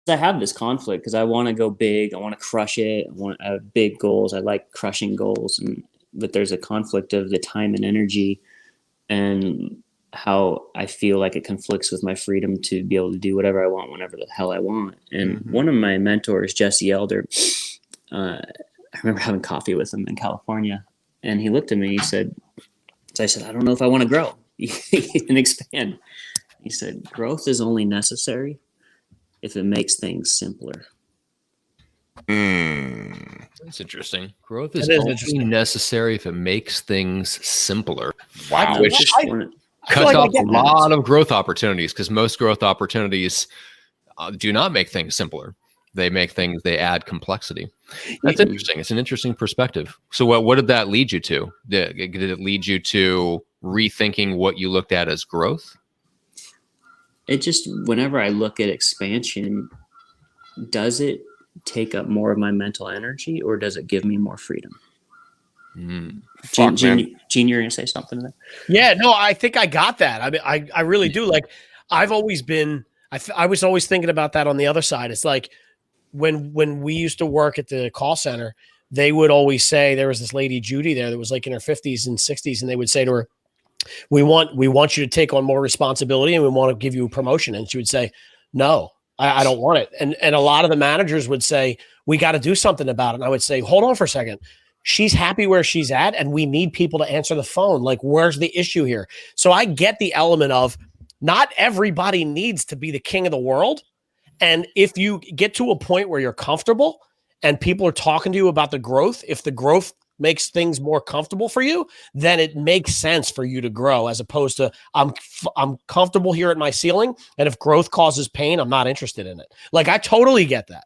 I have this conflict because I want to go big. I want to crush it. I have big goals. I like crushing goals, but there's a conflict of the time and energy and how I feel like it conflicts with my freedom to be able to do whatever I want, whenever the hell I want. And one of my mentors, Jesse Elder, I remember having coffee with him in California, and he looked at me and he said, I said, I don't know if I want to grow and expand. He said, growth is only necessary if it makes things simpler. That's interesting. Growth is only necessary if it makes things simpler. Wow. Which cuts off a lot of growth opportunities, because most growth opportunities do not make things simpler. They add complexity. That's interesting. It's an interesting perspective. So what did that lead you to? Did it lead you to rethinking what you looked at as growth? It just, whenever I look at expansion, does it take up more of my mental energy, or does it give me more freedom? Gene, you're going to say something there? Yeah, no, I think I got that. I mean, I really do. Like, I've always been, I was always thinking about that on the other side. It's like when we used to work at the call center, they would always say, there was this lady, Judy, there that was like in her 50s and 60s. And they would say to her, we want you to take on more responsibility, and we want to give you a promotion. And she would say, no, I don't want it. And a lot of the managers would say, we got to do something about it. And I would say, hold on for a second. She's happy where she's at, and we need people to answer the phone. Like, where's the issue here? So I get the element of not everybody needs to be the king of the world. And if you get to a point where you're comfortable and people are talking to you about the growth, if the growth makes things more comfortable for you, then it makes sense for you to grow, as opposed to I'm comfortable here at my ceiling, and if growth causes pain, I'm not interested in it. Like, I totally get that.